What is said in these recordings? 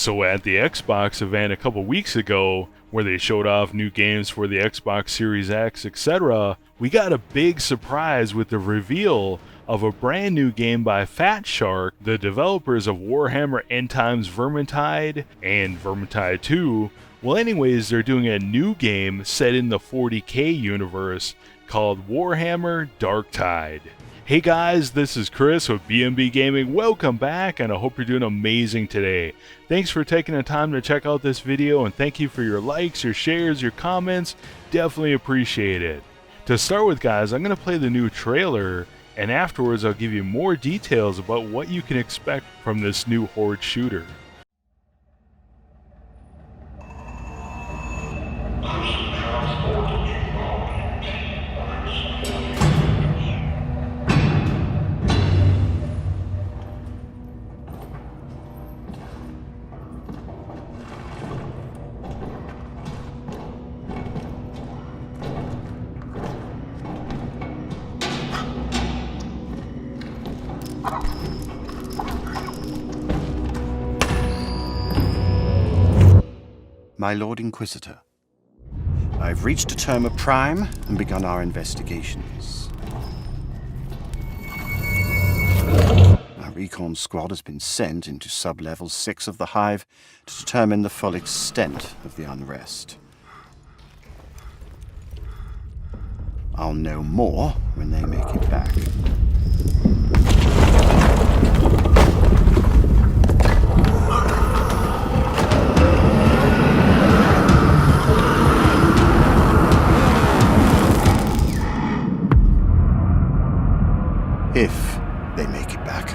So at the Xbox event a couple weeks ago, where they showed off new games for the Xbox Series X, etc., we got a big surprise with the reveal of a brand new game by Fatshark, the developers of Warhammer End Times Vermintide and Vermintide 2. Well, anyways, they're doing a new game set in the 40K universe called Warhammer Darktide. Hey guys, this is Chris with B&B Gaming. Welcome back, and I hope you're doing amazing today. Thanks for taking the time to check out this video, and thank you for your likes, your shares, your comments. Definitely appreciate it. To start with, guys, I'm going to play the new trailer, and afterwards I'll give you more details about what you can expect from this new Horde shooter. My Lord Inquisitor, I've reached a term of prime and begun our investigations. Our recon squad has been sent into sub-level 6 of the Hive to determine the full extent of the unrest. I'll know more when they make it back. If they make it back.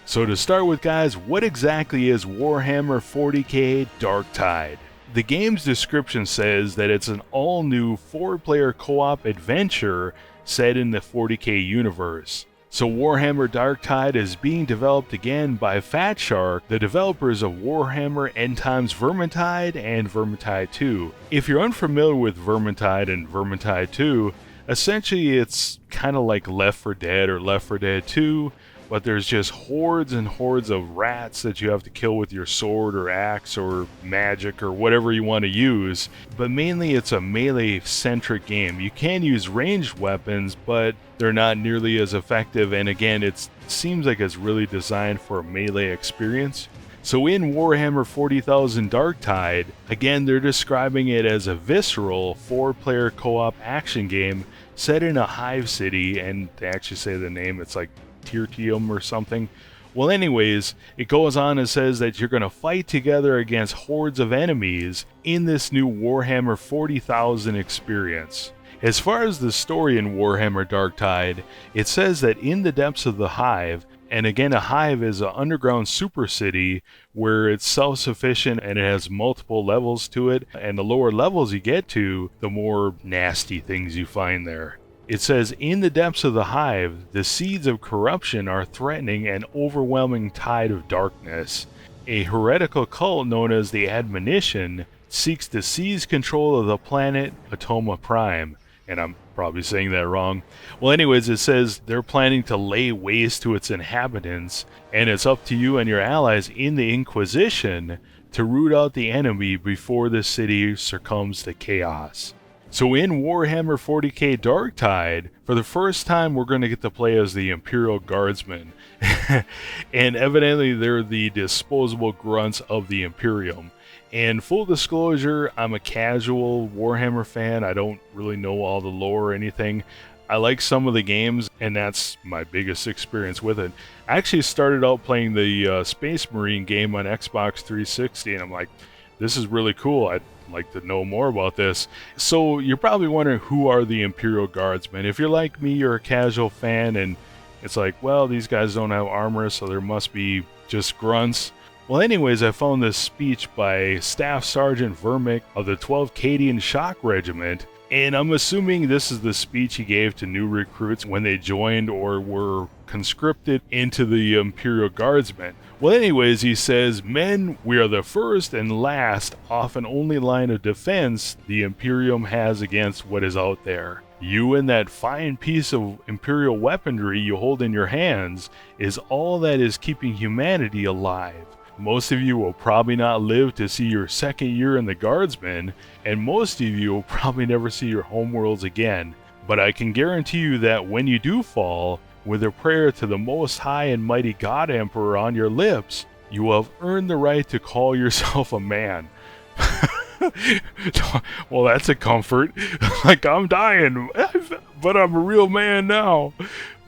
So to start with, guys, what exactly is Warhammer 40K Darktide? The game's description says that it's an all-new 4-player co-op adventure set in the 40K universe. So Warhammer Darktide is being developed again by Fatshark, the developers of Warhammer End Times Vermintide and Vermintide 2. If you're unfamiliar with Vermintide and Vermintide 2, essentially it's kind of like Left 4 Dead or Left 4 Dead 2, but there's just hordes and hordes of rats that you have to kill with your sword or axe or magic or whatever you want to use. But mainly it's a melee-centric game. You can use ranged weapons, but they're not nearly as effective, and again, it seems like it's really designed for a melee experience. So in Warhammer 40,000 Darktide, again, they're describing it as a visceral 4-player co-op action game set in a hive city, and they actually say the name, it's like Tertium or something. Well, anyways, it goes on and says that you're going to fight together against hordes of enemies in this new Warhammer 40,000 experience. As far as the story in Warhammer Darktide, it says that in the depths of the Hive, and again, a Hive is an underground super city where it's self-sufficient and it has multiple levels to it, and the lower levels you get to, the more nasty things you find there. It says, in the depths of the Hive, the seeds of corruption are threatening an overwhelming tide of darkness. A heretical cult known as the Admonition seeks to seize control of the planet Atoma Prime. And I'm probably saying that wrong. Well, anyways, it says they're planning to lay waste to its inhabitants, and it's up to you and your allies in the Inquisition to root out the enemy before the city succumbs to chaos. So in Warhammer 40K Darktide, for the first time we're going to get to play as the Imperial Guardsmen. And evidently they're the disposable grunts of the Imperium. And full disclosure, I'm a casual Warhammer fan. I don't really know all the lore or anything. I like some of the games, and that's my biggest experience with it. I actually started out playing the Space Marine game on Xbox 360, and I'm like, this is really cool. I'd like to know more about this. So you're probably wondering, who are the Imperial Guardsmen? If you're like me, you're a casual fan, and it's like, well, these guys don't have armor, so there must be just grunts. Well, anyways, I found this speech by Staff Sergeant Vermick of the 12th Cadian Shock Regiment, And I'm assuming this is the speech he gave to new recruits when they joined or were conscripted into the Imperial Guardsmen. Well, anyways, he says, "Men, we are the first and last, often only line of defense the Imperium has against what is out there. You and that fine piece of Imperial weaponry you hold in your hands is all that is keeping humanity alive. Most of you will probably not live to see your second year in the Guardsmen, and most of you will probably never see your homeworlds again. But I can guarantee you that when you do fall, with a prayer to the Most High and Mighty God Emperor on your lips, you will have earned the right to call yourself a man." Well, that's a comfort. Like, I'm dying, but I'm a real man now.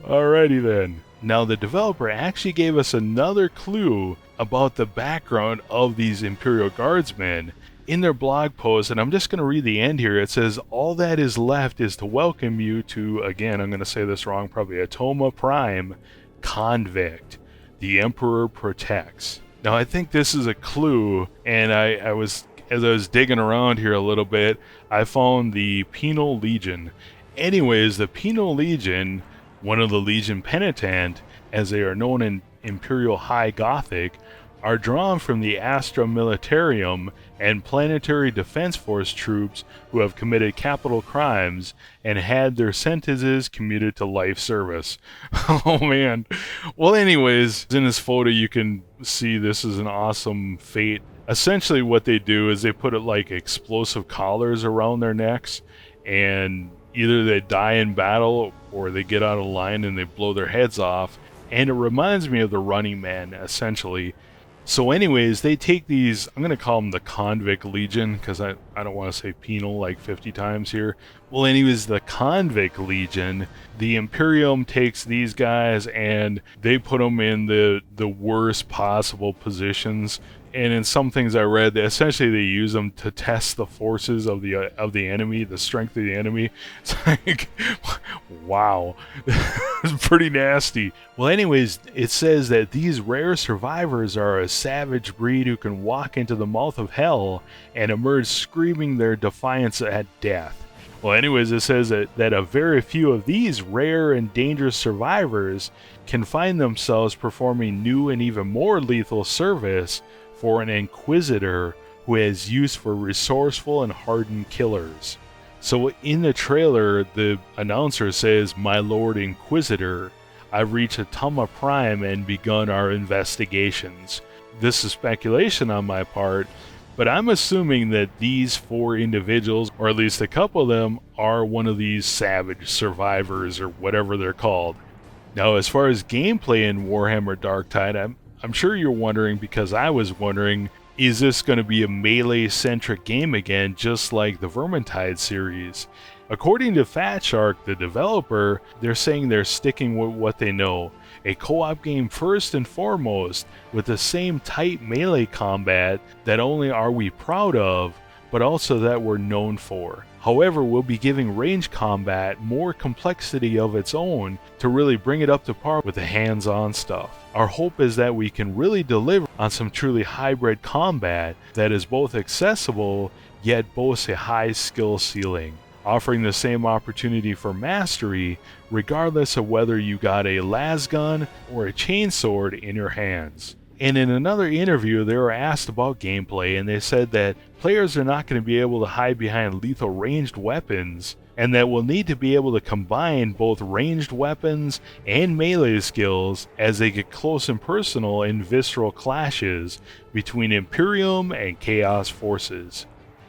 Alrighty then. Now, the developer actually gave us another clue about the background of these Imperial Guardsmen in their blog post, and I'm just going to read the end here. It says, "All that is left is to welcome you to," again, I'm going to say this wrong, probably, "Atoma Prime Convict. The Emperor protects." Now, I think this is a clue, and as I was digging around here a little bit, I found the Penal Legion. Anyways, the Penal Legion, one of the Legion Penitent, as they are known in Imperial High Gothic, are drawn from the Astra Militarum and Planetary Defense Force troops who have committed capital crimes and had their sentences commuted to life service. Oh man. Well, anyways, in this photo you can see this is an awesome fate. Essentially what they do is they put it like explosive collars around their necks, and either they die in battle or they get out of line and they blow their heads off. And it reminds me of the Running Man, essentially. So anyways, they take these, I'm going to call them the Convict Legion, because I don't want to say penal like 50 times here. Well, anyways, the Convict Legion, the Imperium takes these guys and they put them in the worst possible positions. And in some things I read, essentially they use them to test the forces of the enemy, the strength of the enemy. It's like, wow, it's pretty nasty. Well, anyways, it says that these rare survivors are a savage breed who can walk into the mouth of hell and emerge screaming their defiance at death. Well, anyways, it says that a very few of these rare and dangerous survivors can find themselves performing new and even more lethal service for an Inquisitor who has use for resourceful and hardened killers. So in the trailer, the announcer says, "My Lord Inquisitor, I've reached Atoma Prime and begun our investigations." This is speculation on my part, but I'm assuming that these four individuals, or at least a couple of them, are one of these savage survivors or whatever they're called. Now, as far as gameplay in Warhammer Darktide, I'm sure you're wondering, because I was wondering, is this going to be a melee-centric game again, just like the Vermintide series? According to Fatshark, the developer, they're saying they're sticking with what they know. A co-op game first and foremost, with the same tight melee combat that only are we proud of, but also that we're known for. However, we'll be giving range combat more complexity of its own to really bring it up to par with the hands-on stuff. Our hope is that we can really deliver on some truly hybrid combat that is both accessible yet boasts a high skill ceiling, offering the same opportunity for mastery regardless of whether you got a lasgun or a chainsword in your hands. And in another interview, they were asked about gameplay, and they said that players are not going to be able to hide behind lethal ranged weapons, and that we'll need to be able to combine both ranged weapons and melee skills as they get close and personal in visceral clashes between Imperium and Chaos forces.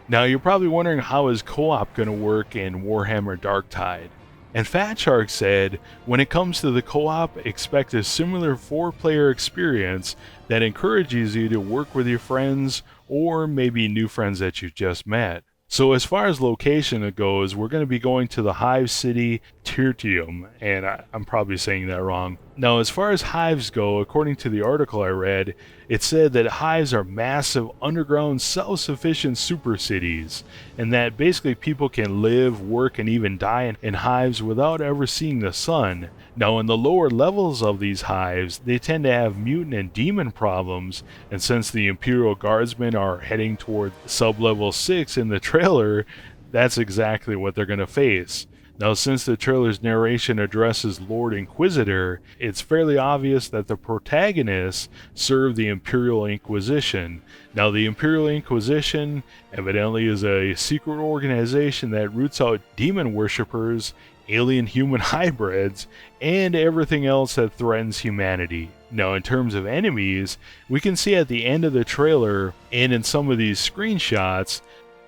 Now, you're probably wondering, how is co-op going to work in Warhammer Darktide? And Fatshark said, when it comes to the co-op, expect a similar 4-player experience that encourages you to work with your friends or maybe new friends that you just met. So as far as location goes, we're going to be going to the Hive City Tertium, and I'm probably saying that wrong. Now, as far as hives go, according to the article I read, it said that hives are massive underground self-sufficient super cities, and that basically people can live, work, and even die in hives without ever seeing the sun. Now, in the lower levels of these hives, they tend to have mutant and demon problems, and since the Imperial Guardsmen are heading toward sub-level 6 in the trailer, that's exactly what they're going to face. Now, since the trailer's narration addresses Lord Inquisitor, it's fairly obvious that the protagonists serve the Imperial Inquisition. Now, the Imperial Inquisition evidently is a secret organization that roots out demon worshippers, alien-human hybrids, and everything else that threatens humanity. Now, in terms of enemies, we can see at the end of the trailer and in some of these screenshots,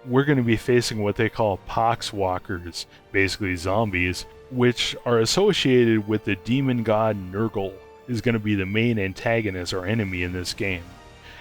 we're going to be facing what they call poxwalkers, basically zombies, which are associated with the demon god Nurgle, is going to be the main antagonist or enemy in this game.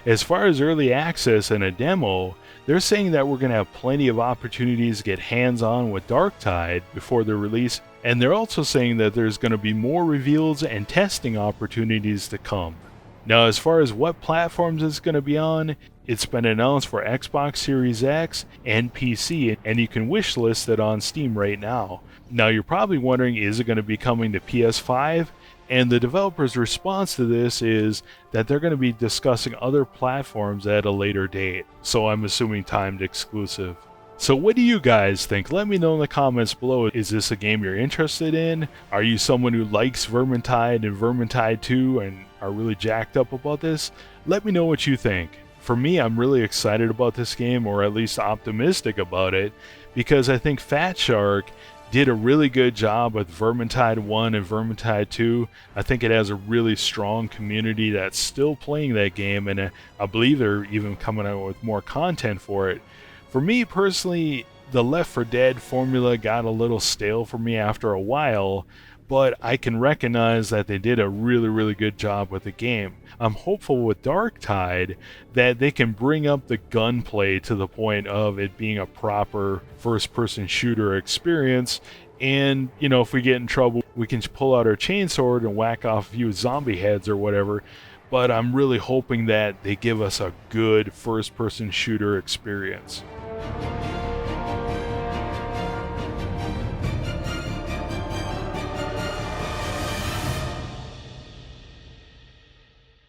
As far as early access and a demo, they're saying that we're going to have plenty of opportunities to get hands-on with Darktide before the release, and they're also saying that there's going to be more reveals and testing opportunities to come. Now, as far as what platforms it's going to be on, it's been announced for Xbox Series X and PC, and you can wishlist it on Steam right now. Now, you're probably wondering, is it going to be coming to PS5? And the developer's response to this is that they're going to be discussing other platforms at a later date, so I'm assuming timed exclusive. So what do you guys think? Let me know in the comments below. Is this a game you're interested in? Are you someone who likes Vermintide and Vermintide 2 and are really jacked up about this? Let me know what you think. For me, I'm really excited about this game, or at least optimistic about it, because I think Fatshark did a really good job with Vermintide 1 and Vermintide 2. I think it has a really strong community that's still playing that game, and I believe they're even coming out with more content for it. For me personally, the Left 4 Dead formula got a little stale for me after a while, but I can recognize that they did a really good job with the game. I'm hopeful with Darktide that they can bring up the gunplay to the point of it being a proper first-person shooter experience, and, you know, if we get in trouble, we can pull out our chainsword and whack off a few zombie heads or whatever. But I'm really hoping that they give us a good first-person shooter experience.